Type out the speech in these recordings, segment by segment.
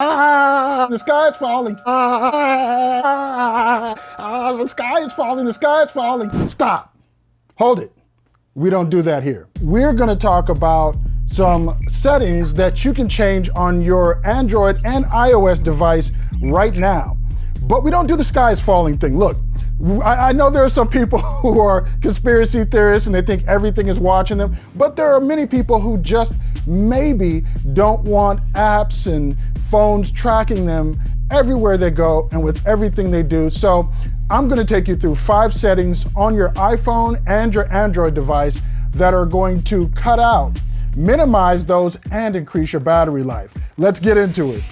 The sky is falling. The sky is falling. The sky is falling. Stop. Hold it. We don't do that here. We're going to talk about some settings that you can change on your Android and iOS device right now. But we don't do the sky is falling thing. Look, I know there are some people who are conspiracy theorists and they think everything is watching them, but there are many people who just maybe don't want apps and phones tracking them everywhere they go and with everything they do. So I'm going to take you through 5 settings on your iPhone and your Android device that are going to cut out, minimize those, and increase your battery life. Let's get into it.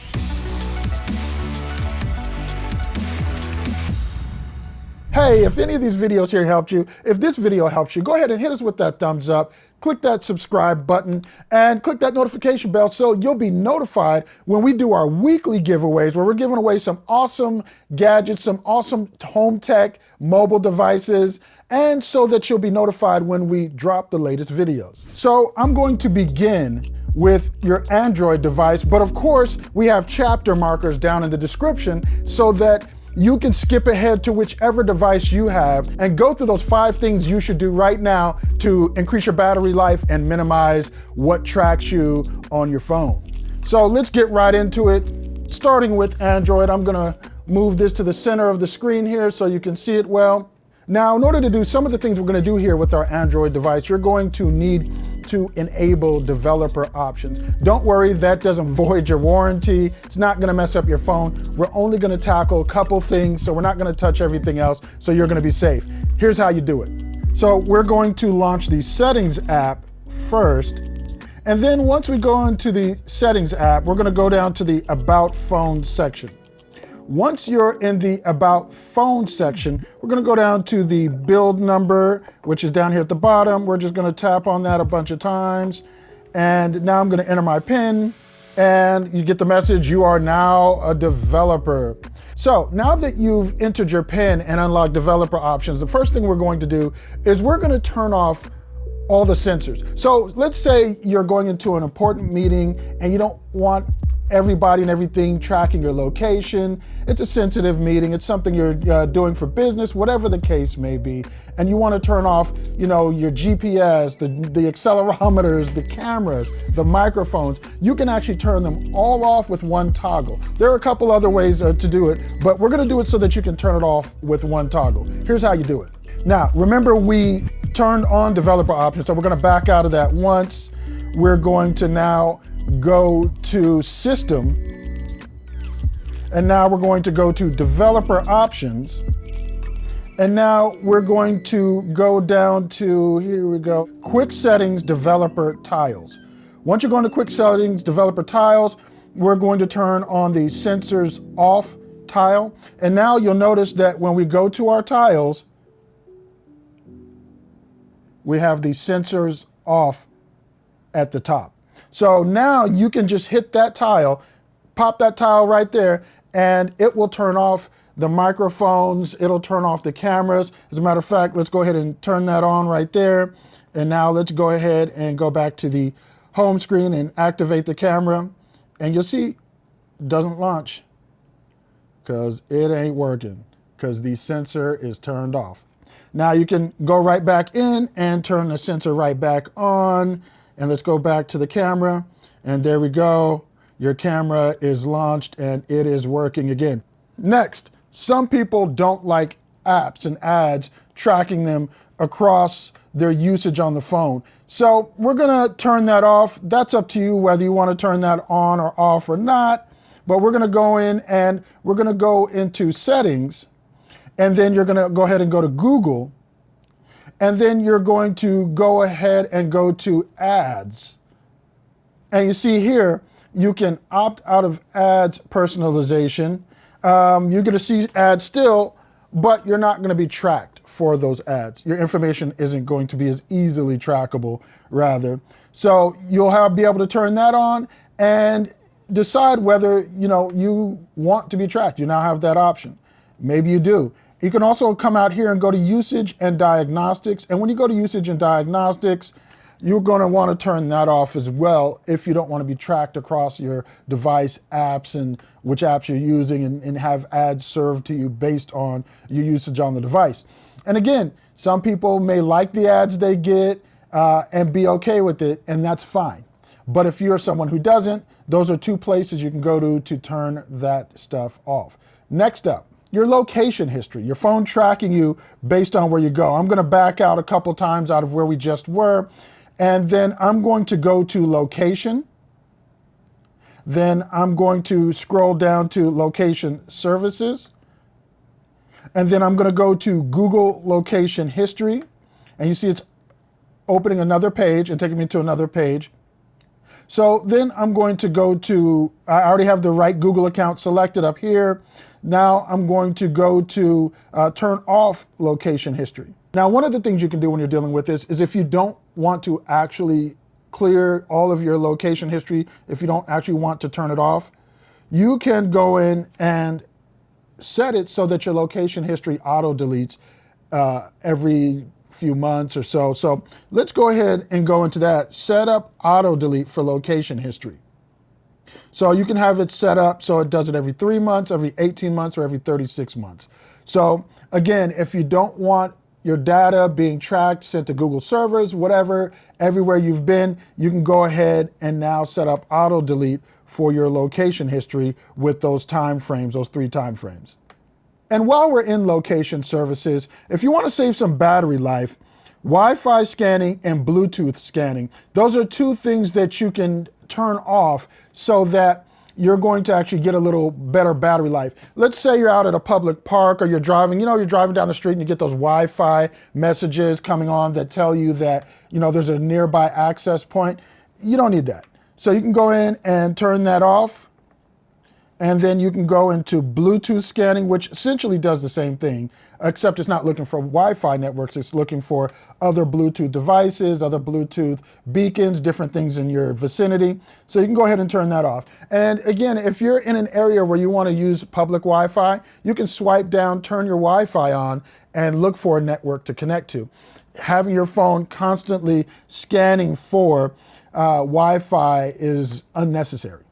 Hey, if any of these videos here helped you, if this video helps you, go ahead and hit us with that thumbs up, click that subscribe button, and click that notification bell so you'll be notified when we do our weekly giveaways where we're giving away some awesome gadgets, some awesome home tech, mobile devices, and so that you'll be notified when we drop the latest videos. So I'm going to begin with your Android device, but of course we have chapter markers down in the description so that you can skip ahead to whichever device you have and go through those 5 things you should do right now to increase your battery life and minimize what tracks you on your phone. So let's get right into it. Starting with Android, I'm gonna move this to the center of the screen here so you can see it well. Now, in order to do some of the things we're going to do here with our Android device, you're going to need to enable developer options. Don't worry, that doesn't void your warranty. It's not going to mess up your phone. We're only going to tackle a couple things, so we're not going to touch everything else, so you're going to be safe. Here's how you do it. So we're going to launch the Settings app first, and then once we go into the Settings app, we're going to go down to the About Phone section. Once you're in the About Phone section, we're going to go down to the build number, which is down here at the bottom. We're just going to tap on that a bunch of times. And now I'm going to enter my PIN, and you get the message, you are now a developer. So now that you've entered your PIN and unlocked developer options, the first thing we're going to do is we're going to turn off all the sensors. So let's say you're going into an important meeting and you don't want everybody and everything tracking your location. It's a sensitive meeting. It's something you're doing for business, whatever the case may be. And you want to turn off, your GPS, the accelerometers, the cameras, the microphones. You can actually turn them all off with one toggle. There are a couple other ways to do it, but we're going to do it so that you can turn it off with one toggle. Here's how you do it. Now, remember we turned on developer options, so we're going to back out of that once. We're going to now go to System, and now we're going to go to Developer Options, and now we're going to go down to, here we go, Quick Settings Developer Tiles. Once you go into Quick Settings Developer Tiles, we're going to turn on the Sensors Off tile, and now you'll notice that when we go to our tiles, we have the sensors off at the top. So now you can just hit that tile, pop that tile right there, and it will turn off the microphones, it'll turn off the cameras. As a matter of fact, let's go ahead and turn that on right there. And now let's go ahead and go back to the home screen and activate the camera. And you'll see, it doesn't launch because it ain't working because the sensor is turned off. Now you can go right back in and turn the sensor right back on. And let's go back to the camera. And there we go. Your camera is launched and it is working again. Next, some people don't like apps and ads tracking them across their usage on the phone. So we're gonna turn that off. That's up to you whether you want to turn that on or off or not. But we're gonna go in and we're gonna go into Settings. And then you're gonna go ahead and go to Google. And then you're going to go ahead and go to Ads. And you see here, you can opt out of ads personalization. You're gonna see ads still, but you're not gonna be tracked for those ads. Your information isn't going to be as easily trackable, rather. So you'll be able to turn that on and decide whether you want to be tracked. You now have that option. Maybe you do. You can also come out here and go to Usage and Diagnostics. And when you go to Usage and Diagnostics, you're going to want to turn that off as well if you don't want to be tracked across your device apps and which apps you're using, and have ads served to you based on your usage on the device. And again, some people may like the ads they get and be okay with it, and that's fine. But if you're someone who doesn't, those are two places you can go to turn that stuff off. Next up, your location history, your phone tracking you based on where you go. I'm going to back out a couple times out of where we just were, and then I'm going to go to location. Then I'm going to scroll down to location services. And then I'm going to go to Google location history. And you see it's opening another page and taking me to another page. So then I'm going to go to, I already have the right Google account selected up here. Now I'm going to go to turn off location history. Now, one of the things you can do when you're dealing with this is if you don't want to actually clear all of your location history, if you don't actually want to turn it off, you can go in and set it so that your location history auto deletes every few months or so. So let's go ahead and go into that. Set up auto delete for location history. So you can have it set up so it does it every 3 months, every 18 months, or every 36 months. So again, if you don't want your data being tracked, sent to Google servers, whatever, everywhere you've been, you can go ahead and now set up auto delete for your location history with those time frames, those 3 time frames. And while we're in location services, if you want to save some battery life, Wi-Fi scanning and Bluetooth scanning, those are 2 things that you can turn off so that you're going to actually get a little better battery life. Let's say you're out at a public park or you're driving, you're driving down the street and you get those Wi-Fi messages coming on that tell you that, there's a nearby access point. You don't need that. So you can go in and turn that off. And then you can go into Bluetooth scanning, which essentially does the same thing, except it's not looking for Wi-Fi networks. It's looking for other Bluetooth devices, other Bluetooth beacons, different things in your vicinity. So you can go ahead and turn that off. And again, if you're in an area where you want to use public Wi-Fi, you can swipe down, turn your Wi-Fi on, and look for a network to connect to. Having your phone constantly scanning for Wi-Fi is unnecessary.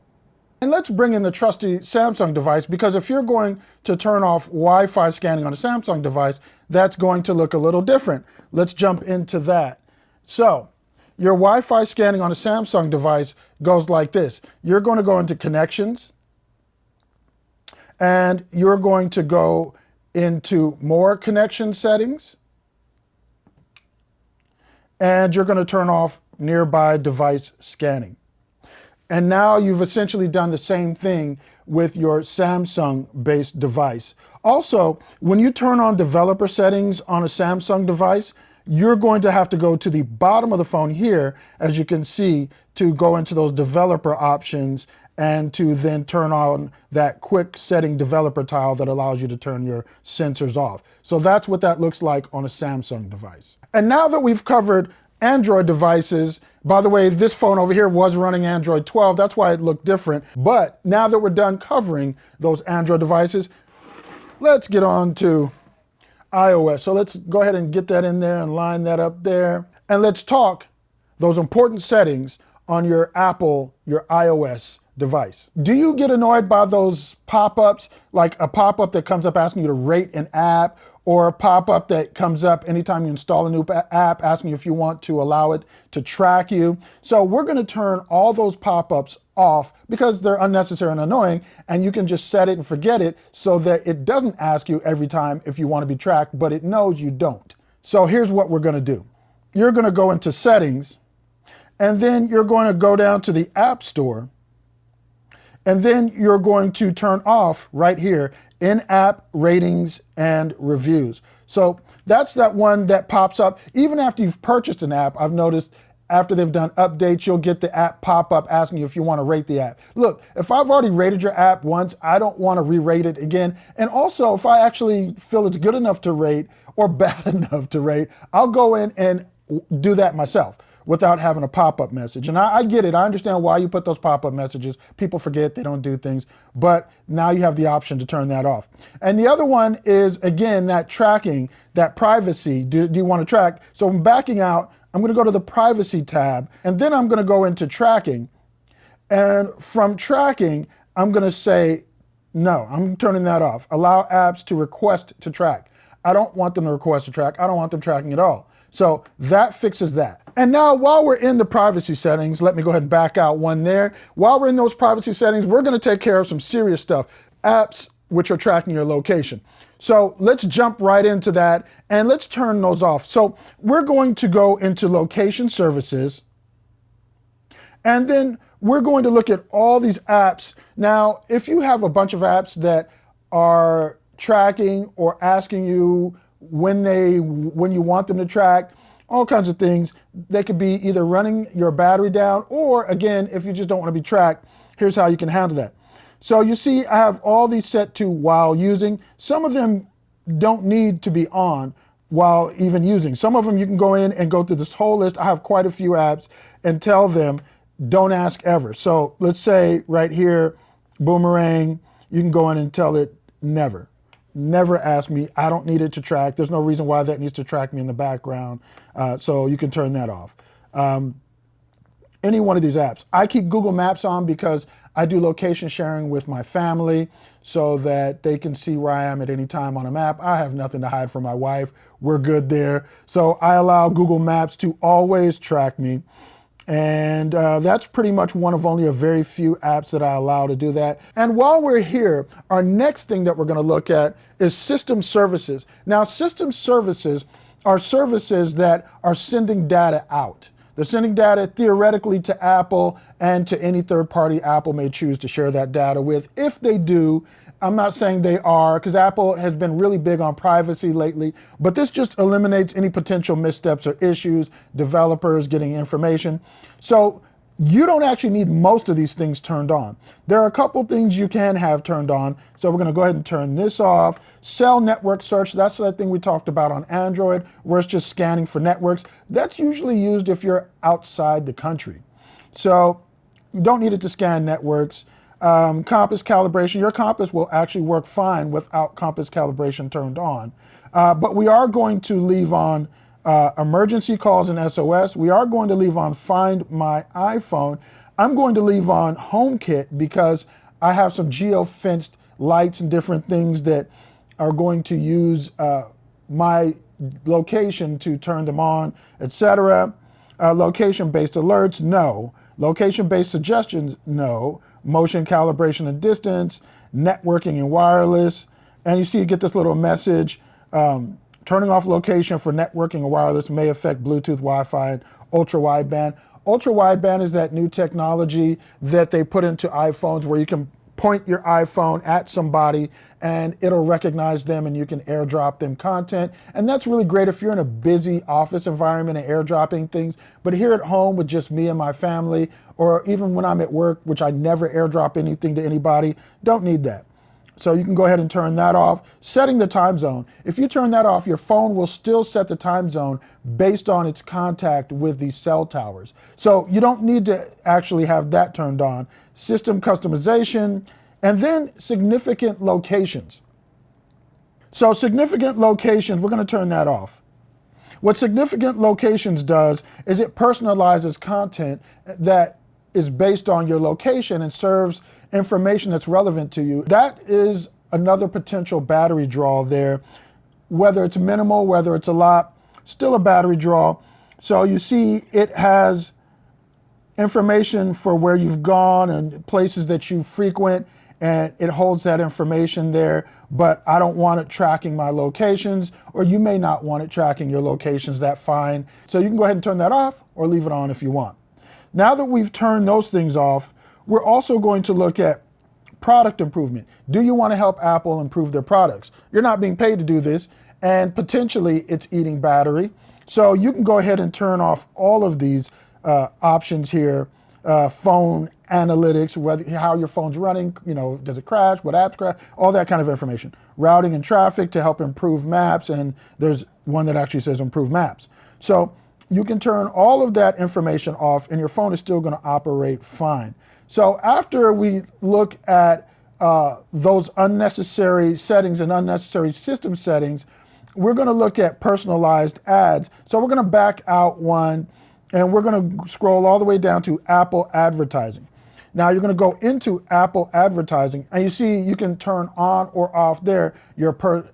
And let's bring in the trusty Samsung device, because if you're going to turn off Wi-Fi scanning on a Samsung device, that's going to look a little different. Let's jump into that. So your Wi-Fi scanning on a Samsung device goes like this. You're going to go into connections, and you're going to go into more connection settings, and you're going to turn off nearby device scanning. And now you've essentially done the same thing with your Samsung-based device. Also, when you turn on developer settings on a Samsung device, you're going to have to go to the bottom of the phone here, as you can see, to go into those developer options and to then turn on that quick setting developer tile that allows you to turn your sensors off. So that's what that looks like on a Samsung device. And now that we've covered Android devices, by the way, this phone over here was running Android 12. That's why it looked different. But now that we're done covering those Android devices, let's get on to iOS. So let's go ahead and get that in there and line that up there. And let's talk those important settings on your Apple, your iOS device. Do you get annoyed by those pop-ups, like a pop-up that comes up asking you to rate an app, or a pop-up that comes up anytime you install a new app asking you if you want to allow it to track you? So we're going to turn all those pop-ups off because they're unnecessary and annoying, and you can just set it and forget it so that it doesn't ask you every time if you want to be tracked, but it knows you don't. So here's what we're going to do. You're going to go into settings, and then you're going to go down to the App Store, and then you're going to turn off right here in-app ratings and reviews. So that's that one that pops up even after you've purchased an app. I've noticed after they've done updates, you'll get the app pop up asking you if you want to rate the app. Look, if I've already rated your app once, I don't want to re-rate it again. And also, if I actually feel it's good enough to rate or bad enough to rate, I'll go in and do that myself without having a pop-up message. And I get it. I understand why you put those pop-up messages. People forget, they don't do things. But now you have the option to turn that off. And the other one is, again, that tracking, that privacy. Do you want to track? So I'm backing out. I'm going to go to the privacy tab, and then I'm going to go into tracking. And from tracking, I'm going to say, no, I'm turning that off. Allow apps to request to track. I don't want them to request to track. I don't want them tracking at all. So that fixes that. And now while we're in the privacy settings, let me go ahead and back out one there. While we're in those privacy settings, we're going to take care of some serious stuff. Apps which are tracking your location. So let's jump right into that and let's turn those off. So we're going to go into location services, and then we're going to look at all these apps. Now, if you have a bunch of apps that are tracking or asking you when you want them to track, all kinds of things, they could be either running your battery down, or again, if you just don't want to be tracked, here's how you can handle that. So you see, I have all these set to while using. Some of them don't need to be on while even using. Some of them you can go in and go through this whole list. I have quite a few apps and tell them, don't ask ever. So let's say right here, Boomerang, you can go in and tell it never. Never ask me. I don't need it to track. There's no reason why that needs to track me in the background. So you can turn that off. Any one of these apps. I keep Google Maps on because I do location sharing with my family so that they can see where I am at any time on a map. I have nothing to hide from my wife. We're good there. So I allow Google Maps to always track me. And that's pretty much one of only a very few apps that I allow to do that. And while we're here, our next thing that we're going to look at is system services. Now, system services are services that are sending data out. They're sending data theoretically to Apple and to any third party Apple may choose to share that data with. If they do, I'm not saying they are, because Apple has been really big on privacy lately, but this just eliminates any potential missteps or issues, developers getting information. So you don't actually need most of these things turned on. There are a couple things you can have turned on. So we're going to go ahead and turn this off. Cell network search, that's that thing we talked about on Android, where it's just scanning for networks. That's usually used if you're outside the country. So you don't need it to scan networks. Compass calibration, your compass will actually work fine without compass calibration turned on. But we are going to leave on emergency calls and SOS. We are going to leave on Find My iPhone. I'm going to leave on HomeKit because I have some geo-fenced lights and different things that are going to use my location to turn them on, etc. Location-based alerts, no. Location-based suggestions, no. Motion calibration and distance, networking and wireless. And you see you get this little message, turning off location for networking and wireless may affect Bluetooth, Wi-Fi, and ultra-wideband. Ultra-wideband is that new technology that they put into iPhones where you can point your iPhone at somebody and it'll recognize them and you can airdrop them content. And that's really great if you're in a busy office environment and airdropping things. But here at home with just me and my family, or even when I'm at work, which I never airdrop anything to anybody, don't need that. So you can go ahead and turn that off. Setting the time zone. If you turn that off, your phone will still set the time zone based on its contact with these cell towers. So you don't need to actually have that turned on. System customization, and then significant locations. So significant locations, we're going to turn that off. What significant locations does is it personalizes content that is based on your location and serves information that's relevant to you. That is another potential battery draw there. Whether it's minimal, whether it's a lot, still a battery draw. So you see it has information for where you've gone and places that you frequent, and it holds that information there, but I don't want it tracking my locations, or you may not want it tracking your locations, that's fine. So you can go ahead and turn that off or leave it on if you want. Now that we've turned those things off, we're also going to look at product improvement. Do you want to help Apple improve their products? You're not being paid to do this, and potentially it's eating battery. So you can go ahead and turn off all of these options here. Phone analytics, whether how your phone's running, does it crash, what apps crash, all that kind of information. Routing and traffic to help improve maps, and there's one that actually says improve maps. So you can turn all of that information off and your phone is still going to operate fine. So after we look at those unnecessary settings and unnecessary system settings, we're going to look at personalized ads. So we're going to back out one, and we're going to scroll all the way down to Apple advertising. Now you're going to go into Apple advertising, and you see you can turn on or off there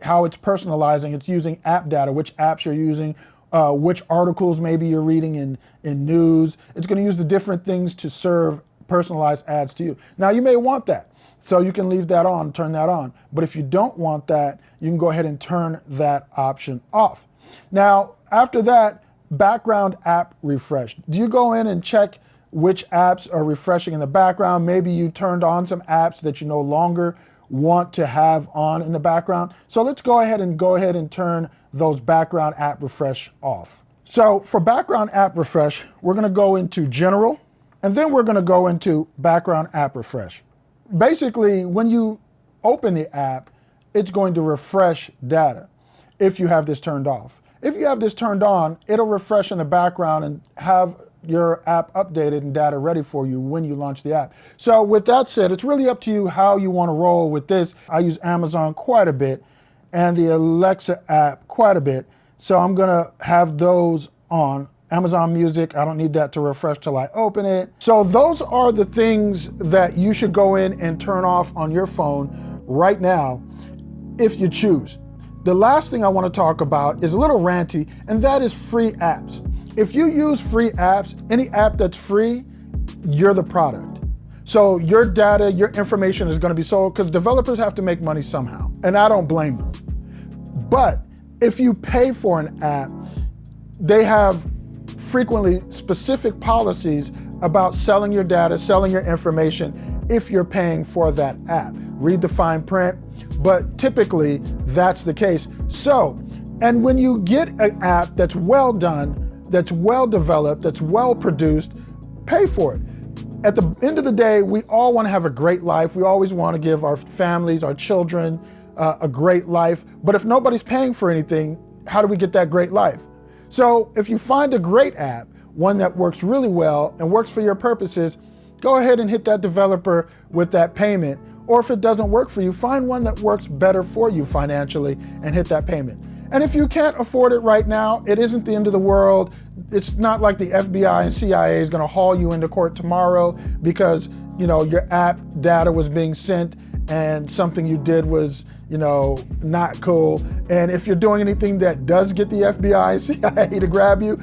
how it's personalizing. It's using app data, which apps you're using, which articles maybe you're reading in news. It's going to use the different things to serve personalized ads to you. Now you may want that, so you can leave that on, turn that on. But if you don't want that, you can go ahead and turn that option off. Now after that, background app refresh. Do you go in and check which apps are refreshing in the background? Maybe you turned on some apps that you no longer want to have on in the background. So let's go ahead and turn those background app refresh off. So for background app refresh, we're going to go into general, and then we're going to go into background app refresh. Basically, when you open the app, it's going to refresh data if you have this turned off. If you have this turned on, it'll refresh in the background and have your app updated and data ready for you when you launch the app. So with that said, it's really up to you how you want to roll with this. I use Amazon quite a bit and the Alexa app quite a bit. So I'm going to have those on. Amazon Music, I don't need that to refresh till I open it. So those are the things that you should go in and turn off on your phone right now if you choose. The last thing I want to talk about is a little ranty, and that is free apps. If you use free apps, any app that's free, you're the product. So your data, your information is going to be sold, because developers have to make money somehow, and I don't blame them. But if you pay for an app, they have frequently specific policies about selling your data, selling your information if you're paying for that app. Read the fine print, but typically that's the case. So, and when you get an app that's well done, that's well developed, that's well produced, pay for it. At the end of the day, we all want to have a great life. We always want to give our families, our children, a great life. But if nobody's paying for anything, how do we get that great life? So if you find a great app, one that works really well and works for your purposes, go ahead and hit that developer with that payment. Or if it doesn't work for you, find one that works better for you financially and hit that payment. And if you can't afford it right now, it isn't the end of the world. It's not like the FBI and CIA is going to haul you into court tomorrow because, your app data was being sent and something you did was, not cool. And if you're doing anything that does get the FBI and CIA to grab you,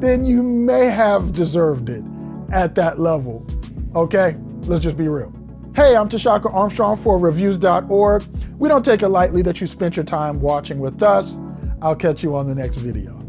then you may have deserved it at that level. Okay? Let's just be real. Hey, I'm Tshaka Armstrong for reviews.org. We don't take it lightly that you spent your time watching with us. I'll catch you on the next video.